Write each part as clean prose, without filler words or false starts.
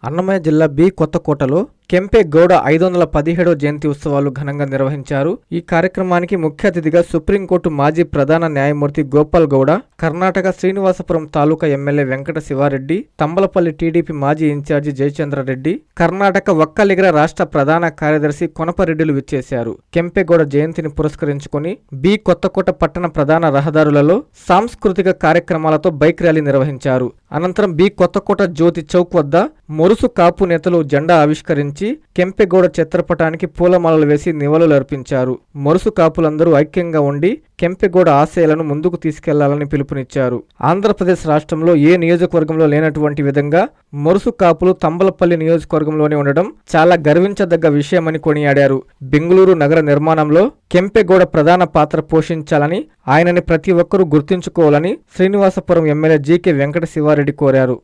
అన్నమయ్య జిల్లా బి కొత్తకోటలో కెంపెగౌడ 517వ జయంతి ఉత్సవాలు ఘనంగా నిర్వహించారు. ఈ కార్యక్రమానికి ముఖ్య అతిథిగా సుప్రీంకోర్టు మాజీ ప్రధాన న్యాయమూర్తి గోపాల్ గౌడ, కర్ణాటక శ్రీనివాసపురం తాలూకా ఎమ్మెల్యే వెంకట శివారెడ్డి, తంబలపల్లి టీడీపీ మాజీ ఇన్ఛార్జి జయచంద్రరెడ్డి, కర్ణాటక ఒక్కలిగర రాష్ట్ర ప్రధాన కార్యదర్శి కొనపరెడ్డిలు విచ్చేశారు. కెంపెగౌడ జయంతిని పురస్కరించుకుని బి కొత్తకోట పట్టణ ప్రధాన రహదారులలో సాంస్కృతిక కార్యక్రమాలతో బైక్ ర్యాలీ నిర్వహించారు. అనంతరం బి కొత్తకోట జ్యోతి చౌక్ వద్ద మొరుసు కాపు నేతలు జెండా ఆవిష్కరించి కెంపెగౌడ చిత్రపటానికి పూలమాలలు వేసి నివాళులర్పించారు. మొరుసు కాపులందరూ ఐక్యంగా ఉండి కెంపెగౌడ ఆశయాలను ముందుకు తీసుకెళ్లాలని పిలుపునిచ్చారు. ఆంధ్రప్రదేశ్ రాష్ట్రంలో ఏ నియోజకవర్గంలో లేనటువంటి విధంగా మొరుసు కాపులు తంబలపల్లి నియోజకవర్గంలోనే ఉండడం చాలా గర్వించదగ్గ విషయమని కొనియాడారు. బెంగళూరు నగర నిర్మాణంలో కెంపెగౌడ ప్రధాన పాత్ర పోషించాలని, ఆయనని ప్రతి ఒక్కరూ గుర్తుంచుకోవాలని శ్రీనివాసపురం ఎమ్మెల్యే జీకే వెంకట శివారెడ్డి కోరారు.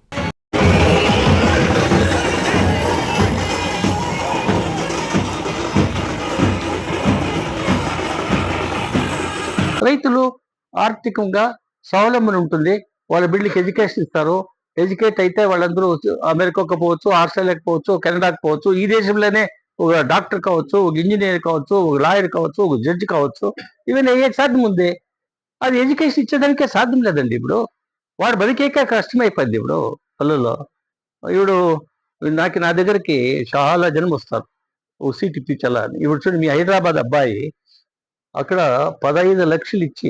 రైతులు ఆర్థికంగా స్వావలంబన ఉంటుంది. వాళ్ళ బిడ్డలకి ఎడ్యుకేషన్ ఇస్తారు. ఎడ్యుకేట్ అయితే వాళ్ళందరూ అమెరికాకు పోవచ్చు, ఆస్ట్రేలియాకి పోవచ్చు, కెనడాకి పోవచ్చు. ఈ దేశంలోనే ఒక డాక్టర్ కావచ్చు, ఒక ఇంజనీర్ కావచ్చు, ఒక లాయర్ కావచ్చు, ఒక జడ్జి కావచ్చు. ఇవన్నీ అయ్యే సాధ్యం ఉంది. అది ఎడ్యుకేషన్ ఇచ్చేదానికే సాధ్యం లేదండి. ఇప్పుడు వాడు బతికేక కష్టమైపోయింది. ఇప్పుడు పల్లెల్లో ఇప్పుడు నా దగ్గరికి చాలా జనం వస్తారు ఓ సీట్ ఇప్పించాలా అని. ఇప్పుడు చూడండి, మీ హైదరాబాద్ అబ్బాయి అక్కడ 15 లక్షలు ఇచ్చి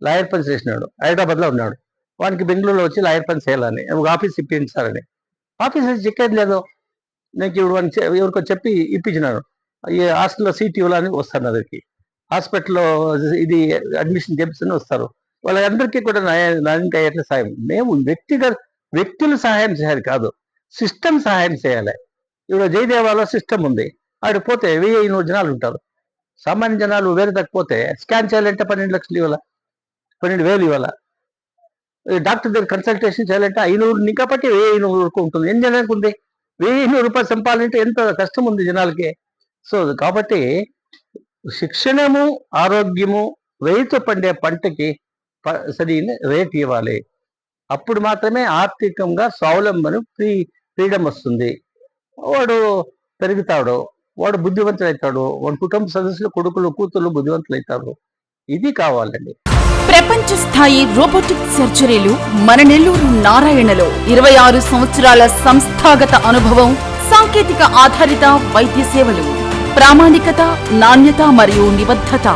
లాయర్ పని చేసినాడు. హైదరాబాద్లో ఉన్నాడు. వానికి బెంగళూరులో వచ్చి లాయర్ పని చేయాలని ఒక ఆఫీస్ ఇప్పించారని. ఆఫీస్ చెక్కేది లేదు. నాకు ఇప్పుడు ఎవరికో చెప్పి ఇప్పించినాడు. ఈ హాస్టల్లో సీట్ ఇవ్వాలని వస్తారు. నా దగ్గరికి హాస్పిటల్లో ఇది అడ్మిషన్ చేపిస్తూనే వస్తారు. వాళ్ళందరికీ కూడా నాయనకి అయ్యేట్ల సాయం. మేము వ్యక్తులు సహాయం చేయాలి కాదు, సిస్టమ్ సహాయం చేయాలి. ఇప్పుడు జయదేవాలో సిస్టమ్ ఉంది. ఆడ పోతే 1500 జనాలు ఉంటారు. సామాన్య జనాలు వేరే తగ్గిపోతే స్కాన్ చేయాలంటే 12 లక్షలు ఇవ్వాల, 12,000 ఇవ్వాల. డాక్టర్ దగ్గర కన్సల్టేషన్ చేయాలంటే 500 కాబట్టి 1500 వరకు ఉంటుంది. ఎన్ని జనానికి ఉంది? 1500 రూపాయలు సంపాదించాలంటే ఎంత కష్టం ఉంది జనాలకి. సో కాబట్టి శిక్షణము, ఆరోగ్యము, రైతు పండే పంటకి సరైన రేట్ ఇవ్వాలి. అప్పుడు మాత్రమే ఆర్థికంగా స్వావలంబన ఫ్రీడమ్ వస్తుంది. వాడు పెరుగుతాడు, వాడు బుద్ధివంతులు అవుతాడు, వాడు కుటుంబ సదస్సులు, కొడుకులు, కూతురు బుద్ధివంతులు అవుతారు. ఇది కావాలండి. ప్రపంచ స్థాయి రోబోటిక్ సర్జరీలు మన నెల్లూరు నారాయణలో 26 సంవత్సరాల సంస్థాగత అనుభవం, సాంకేతిక ఆధారిత వైద్య సేవలు, ప్రామాణికత, నాణ్యత మరియు నిబద్ధత,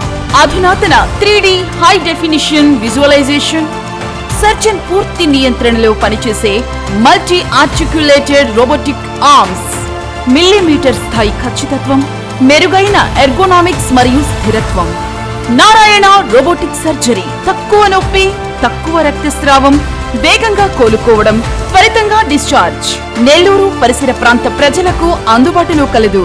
అధునాతన 3D high definition visualisation, surgeon పూర్తి నియంత్రణలో పనిచేసే multi articulated robotic arms, millimetre స్థాయి ఖచ్చితత్వం, మెరుగైన ఎర్గోనామిక్స్ మరియు స్థిరత్వం. Narayana robotic surgery. తక్కువ నొప్పి, తక్కువ రక్తస్రావం, వేగంగా కోలుకోవడం, త్వరితంగా డిశ్చార్జ్. నెల్లూరు పరిసర ప్రాంత ప్రజలకు అందుబాటులో కలదు.